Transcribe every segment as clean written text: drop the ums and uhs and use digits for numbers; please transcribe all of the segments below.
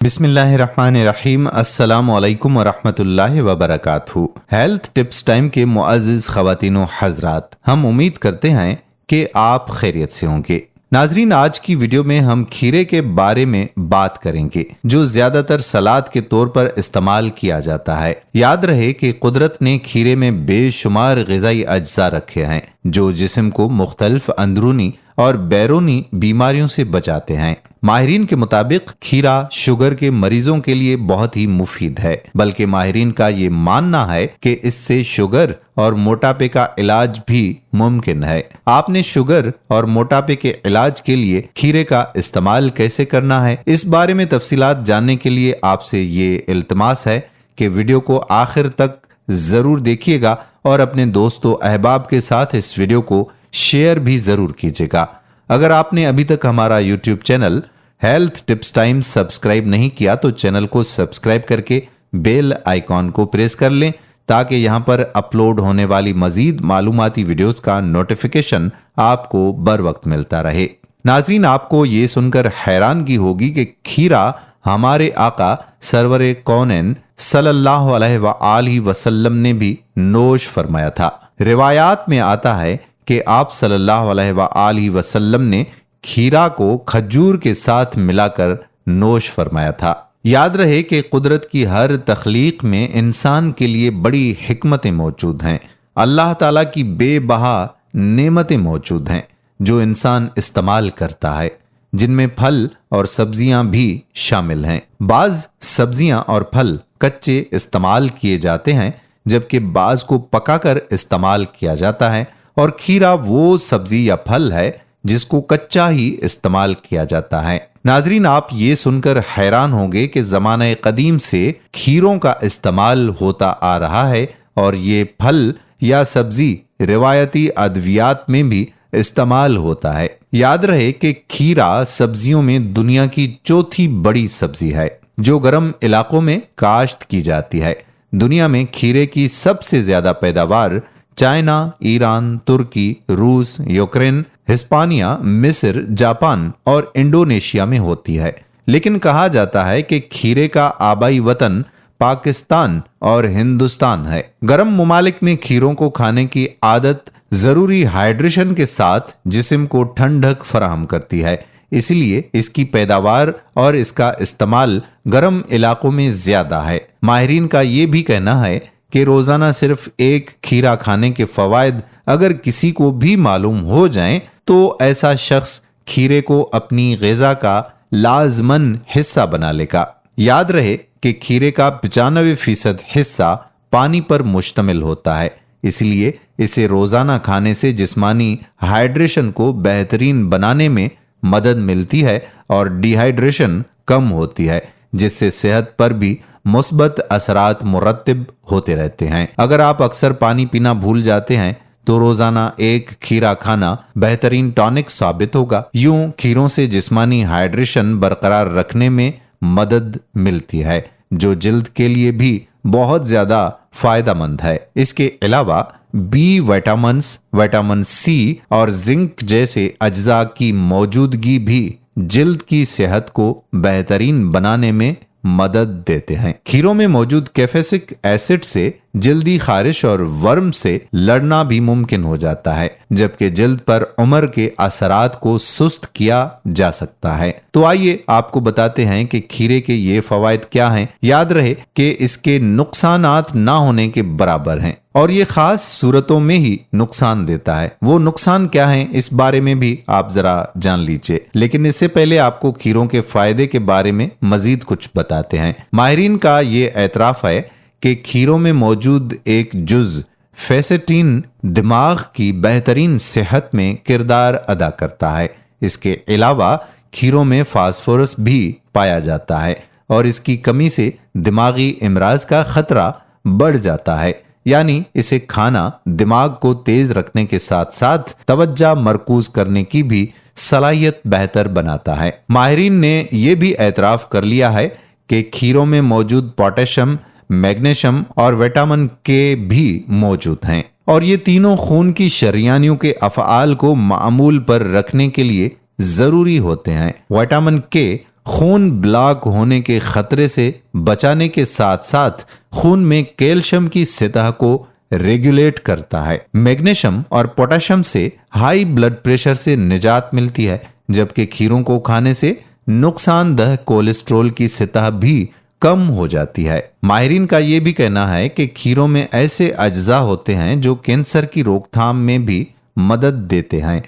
बिस्मिल्लाहिर्रहमानिर्रहीम। अस्सलामुअलैकुम वरहमतुल्लाहि वबरकातुहू। हेल्थ टिप्स टाइम के मुअज़्ज़िज़ ख़वातीन व हज़रात, हम उम्मीद करते हैं कि आप खैरियत से होंगे। नाजरीन, आज की वीडियो में हम खीरे के बारे में बात करेंगे, जो ज्यादातर सलाद के तौर पर इस्तेमाल किया जाता है। याद रहे कि कुदरत ने खीरे में बेशुमार ग़िज़ाई अज्जा रखे हैं जो जिस्म को मुख्तलिफ अंदरूनी और बैरूनी बीमारियों से बचाते हैं। माहिरीन के मुताबिक खीरा शुगर के मरीजों के लिए बहुत ही मुफीद है, बल्कि माहिरीन का ये मानना है कि इससे शुगर और मोटापे का इलाज भी मुमकिन है। आपने शुगर और मोटापे के इलाज के लिए खीरे का इस्तेमाल कैसे करना है, इस बारे में तफसीलात जानने के लिए आपसे ये इल्तमास है कि वीडियो को आखिर तक जरूर देखिएगा और अपने दोस्तों अहबाब के साथ इस वीडियो को शेयर भी जरूर कीजिएगा। अगर आपने अभी तक हमारा YouTube channel health tips time subscribe नहीं किया तो चैनल को सब्सक्राइब करके बेल आइकॉन को प्रेस कर लें, ताकि यहां पर अपलोड होने वाली मजीद मालूमाती वीडियोस का नोटिफिकेशन आपको बर वक्त मिलता रहे। नाजरीन, आपको ये सुनकर हैरानगी होगी कि खीरा हमारे आका सरवरे कौनैन सल्लल्लाहु अलैहि वसल्लम ने भी नोश फरमाया था। रिवायात में आता है कि आप सल्लल्लाहु अलैहि वसल्लम ने खीरा को खजूर के साथ मिलाकर नोश फरमाया था। याद रहे कि कुदरत की हर तख्लीक में इंसान के लिए बड़ी हिकमतें मौजूद हैं। अल्लाह ताला की बेबहा नेमतें मौजूद हैं जो इंसान इस्तेमाल करता है, जिनमें फल और सब्जियां भी शामिल हैं। बाज सब्जियां और फल कच्चे इस्तेमाल किए जाते हैं, जबकि बाज को पकाकर इस्तेमाल किया जाता है, और खीरा वो सब्जी या फल है जिसको कच्चा ही इस्तेमाल किया जाता है। नाजरीन, आप ये सुनकर हैरान होंगे कि ज़माने कदीम से खीरों का इस्तेमाल होता आ रहा है और ये फल या सब्जी रिवायती अद्वियात में भी इस्तेमाल होता है। याद रहे कि खीरा सब्जियों में दुनिया की चौथी बड़ी सब्जी है जो गर्म इलाकों में काश्त की जाती है। दुनिया में खीरे की सबसे ज्यादा पैदावार चाइना, ईरान, तुर्की, रूस, यूक्रेन, हिस्पानिया, मिस्र, जापान और इंडोनेशिया में होती है। लेकिन कहा जाता है कि खीरे का आबाई वतन पाकिस्तान और हिंदुस्तान है। गर्म ममालिक में खीरों को खाने की आदत जरूरी हाइड्रेशन के साथ जिस्म को ठंडक फराहम करती है, इसलिए इसकी पैदावार और इसका इस्तेमाल गर्म इलाकों में ज्यादा है। माहिरीन का ये भी कहना है कि रोजाना सिर्फ एक खीरा खाने के फवायद अगर किसी को भी मालूम हो जाएं, तो ऐसा शख्स खीरे को अपनी ग़िज़ा का लाज़मन हिस्सा बना लेगा। याद रहे कि खीरे का 95% हिस्सा पानी पर मुश्तमिल होता है, इसलिए इसे रोजाना खाने से जिस्मानी हाइड्रेशन को बेहतरीन बनाने में मदद मिलती है और डिहाइड्रेशन कम होती है, जिससे सेहत पर भी मुस्बत असरात मुरत्तिब होते रहते हैं। अगर आप अक्सर पानी पीना भूल जाते हैं तो रोजाना एक खीरा खाना बेहतरीन टॉनिक साबित होगा। यूं खीरों से जिस्मानी हाइड्रेशन बरकरार रखने में मदद मिलती है, जो जिल्द के लिए भी बहुत ज्यादा फायदेमंद है। इसके अलावा बी विटामिन्स, विटामिन सी और जिंक जैसे अज्जा की मौजूदगी भी जिल्द की सेहत को बेहतरीन बनाने में मदद देते हैं। खीरों में मौजूद कैफेसिक एसिड से जल्दी खारिश और वर्म से लड़ना भी मुमकिन हो जाता है, जबकि जिल्द पर उम्र के असरात को सुस्त किया जा सकता है। तो आइए आपको बताते हैं कि खीरे के ये फवायद क्या हैं। याद रहे कि इसके नुकसानात ना होने के बराबर हैं और ये खास सूरतों में ही नुकसान देता है। वो नुकसान क्या है, इस बारे में भी आप जरा जान लीजिए। लेकिन इससे पहले आपको खीरों के फायदे के बारे में मजीद कुछ बताते हैं। माहिरीन का ये एतराफ है कि खीरों में मौजूद एक जुज फेसेटिन दिमाग की बेहतरीन सेहत में किरदार अदा करता है। इसके अलावा खीरों में फास्फोरस भी पाया जाता है और इसकी कमी से दिमागी इमराज का खतरा बढ़ जाता है। यानी इसे खाना दिमाग को तेज रखने के साथ साथ तवज्जो मरकूज करने की भी सलाहियत बेहतर बनाता है। माहिरीन ने यह भी एतराफ कर लिया है कि खीरों में मौजूद पोटेशियम, मैग्नीशियम और विटामिन के भी मौजूद हैं और ये तीनों खून की शरियानियों के अफ़आल को मामूल पर रखने के लिए जरूरी होते हैं। विटामिन के खून ब्लॉक होने के खतरे से बचाने के साथ साथ खून में कैल्शियम की सतह को रेगुलेट करता है। मैग्नीशियम और पोटेशियम से हाई ब्लड प्रेशर से निजात मिलती है, जबकि खीरों को खाने से नुकसानदेह कोलेस्ट्रॉल की सतह भी कम हो जाती है। माहिरीन का यह भी कहना है कि खीरों में ऐसे अज्जा होते हैं जो कैंसर की रोकथाम में भी मदद देते हैं।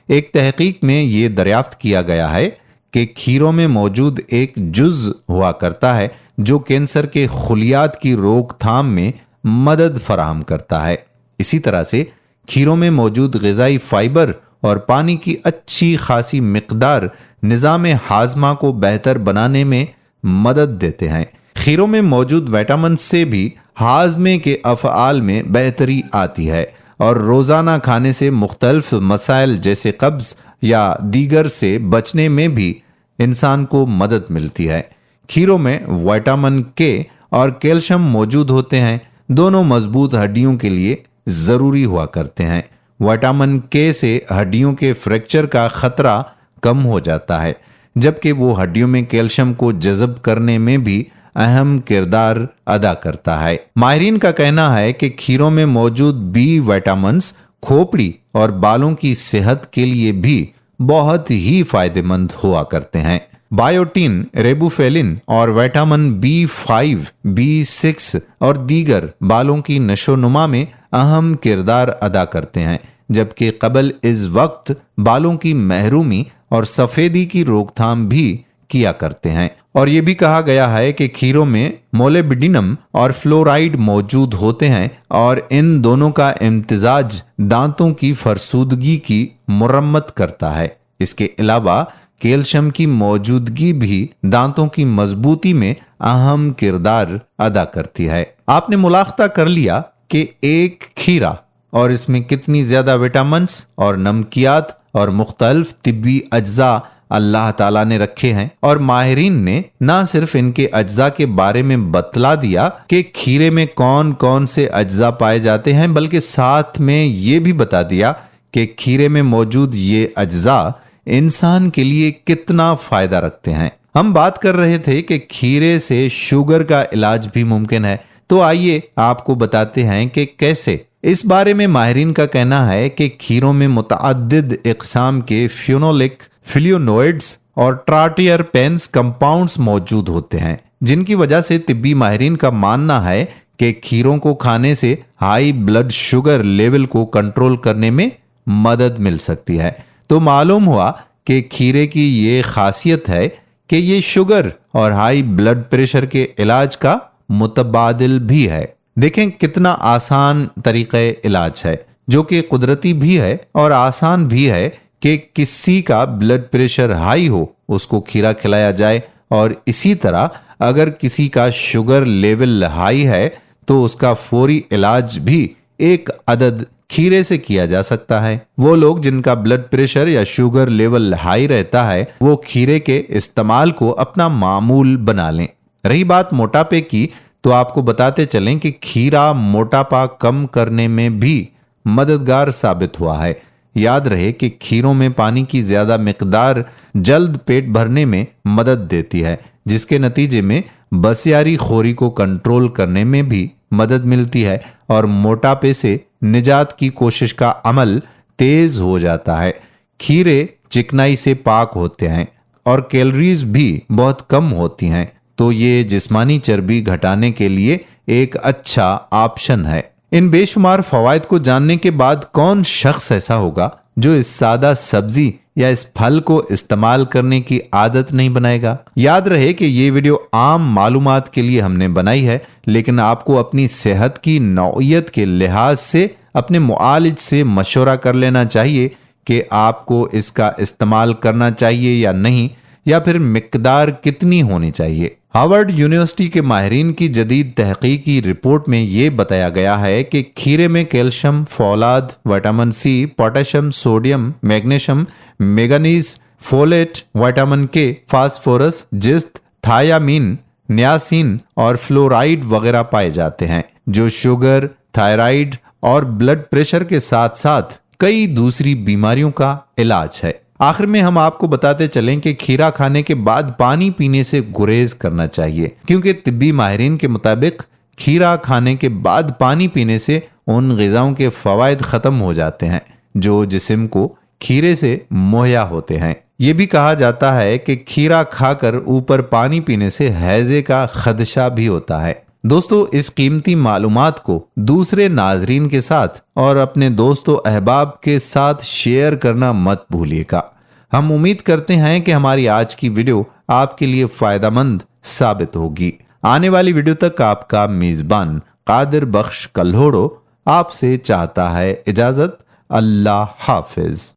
एक तहकीक में ये दरियाफ्त किया गया है कि खीरों में मौजूद एक जुज हुआ करता है जो कैंसर के खुलियात की रोकथाम में मदद फराहम करता है। इसी तरह से खीरों में मौजूद ग़िज़ाई फाइबर और पानी की अच्छी खासी मिकदार निज़ाम हाजमा को बेहतर बनाने में मदद देते हैं। खीरों में मौजूद विटामिन से भी हाजमे के अफ़आल में बेहतरी आती है और रोज़ाना खाने से मुख्तलिफ मसाइल जैसे कब्ज़ या दीगर से बचने में भी इंसान को मदद मिलती है। खीरों में विटामिन के और कैल्शियम मौजूद होते हैं, दोनों मजबूत हड्डियों के लिए ज़रूरी हुआ करते हैं। विटामिन के से हड्डियों के फ्रैक्चर का खतरा कम हो जाता है, जबकि वो हड्डियों में कैल्शियम को जज़ब करने में भी अहम किरदार अदा करता है। माहिरीन का कहना है कि खीरों में मौजूद बी विटामिन्स खोपड़ी और बालों की सेहत के लिए भी बहुत ही फायदेमंद हुआ करते हैं। बायोटीन, रेबुफेलिन और विटामिन B5, B6 और दीगर बालों की नशोनुमा में अहम किरदार अदा करते हैं, जबकि कबल इस वक्त बालों की महरूमी और सफ़ेदी की रोकथाम भी किया करते हैं। और ये भी कहा गया है कि खीरों में मोलिब्डेनम और फ्लोराइड मौजूद होते हैं और इन दोनों का इम्तिजाज दांतों की फरसूदगी की मुरम्मत करता है। इसके अलावा कैल्शियम की मौजूदगी भी दांतों की मजबूती में अहम किरदार अदा करती है। आपने मुलाख्ता कर लिया कि एक खीरा और इसमें कितनी ज्यादा विटामिन्स और नमकियात और मुख्तलिफ तिब्बी अज्जा अल्लाह ताला ने रखे हैं, और माहिरीन ने ना सिर्फ इनके अज्जा के बारे में बतला दिया कि खीरे में कौन कौन से अज्जा पाए जाते हैं, बल्कि साथ में ये भी बता दिया कि खीरे में मौजूद ये अज्जा इंसान के लिए कितना फायदा रखते हैं। हम बात कर रहे थे कि खीरे से शुगर का इलाज भी मुमकिन है, तो आइए आपको बताते हैं कि कैसे। इस बारे में माहिरीन का कहना है कि खीरों में मुतअद्दिद इक़साम के फ्यूनोलिक, फ्लूनोइड्स और ट्राटियर पेंस कंपाउंड्स मौजूद होते हैं, जिनकी वजह से तिब्बी माहिरीन का मानना है कि खीरों को खाने से हाई ब्लड शुगर लेवल को कंट्रोल करने में मदद मिल सकती है। तो मालूम हुआ कि खीरे की ये खासियत है कि ये शुगर और हाई ब्लड प्रेशर के इलाज का मुतबादिल भी है। देखें कितना आसान तरीक़े इलाज है, जो कि कुदरती भी है और आसान भी है कि किसी का ब्लड प्रेशर हाई हो उसको खीरा खिलाया जाए, और इसी तरह अगर किसी का शुगर लेवल हाई है तो उसका फौरी इलाज भी एक अदद खीरे से किया जा सकता है। वो लोग जिनका ब्लड प्रेशर या शुगर लेवल हाई रहता है वो खीरे के इस्तेमाल को अपना मामूल बना लें। रही बात मोटापे की, तो आपको बताते चलें कि खीरा मोटापा कम करने में भी मददगार साबित हुआ है। याद रहे कि खीरों में पानी की ज्यादा मिकदार जल्द पेट भरने में मदद देती है, जिसके नतीजे में बसियारी खोरी को कंट्रोल करने में भी मदद मिलती है और मोटापे से निजात की कोशिश का अमल तेज हो जाता है। खीरे चिकनाई से पाक होते हैं और कैलोरीज भी बहुत कम होती हैं, तो ये जिस्मानी चर्बी घटाने के लिए एक अच्छा ऑप्शन है। इन बेशुमार फवायद को जानने के बाद कौन शख्स ऐसा होगा जो इस सादा सब्जी या इस फल को इस्तेमाल करने की आदत नहीं बनाएगा। याद रहे कि ये वीडियो आम मालूमात के लिए हमने बनाई है, लेकिन आपको अपनी सेहत की नौइयत के लिहाज से अपने मुआलिज से मशवरा कर लेना चाहिए कि आपको इसका इस्तेमाल करना चाहिए या नहीं, या फिर मिकदार कितनी होनी चाहिए। हार्वर्ड यूनिवर्सिटी के माहिरीन की जदीद तहकीकी रिपोर्ट में ये बताया गया है कि खीरे में कैल्शियम, फौलाद, vitamin C, potassium, sodium, magnesium, manganese, folate, vitamin K, phosphorus, जिस्त, थायामीन, नियासिन और फ्लोराइड वगैरह पाए जाते हैं, जो शुगर, थायराइड और ब्लड प्रेशर के साथ साथ कई दूसरी बीमारियों का इलाज है। आखिर में हम आपको बताते चलें कि खीरा खाने के बाद पानी पीने से गुरेज करना चाहिए, क्योंकि तिब्बी माहिरीन के मुताबिक खीरा खाने के बाद पानी पीने से उन ग़िज़ाओं के फ़वाइद ख़त्म हो जाते हैं जो जिस्म को खीरे से मुहैया होते हैं। ये भी कहा जाता है कि खीरा खाकर ऊपर पानी पीने से हैज़े का खदशा भी होता है। दोस्तों, इस कीमती मालूमात को दूसरे नाजरीन के साथ और अपने दोस्तों अहबाब के साथ शेयर करना मत भूलिएगा। हम उम्मीद करते हैं कि हमारी आज की वीडियो आपके लिए फायदेमंद साबित होगी। आने वाली वीडियो तक आपका मेजबान कादिर बख्श कल्होड़ो आपसे चाहता है इजाजत। अल्लाह हाफिज।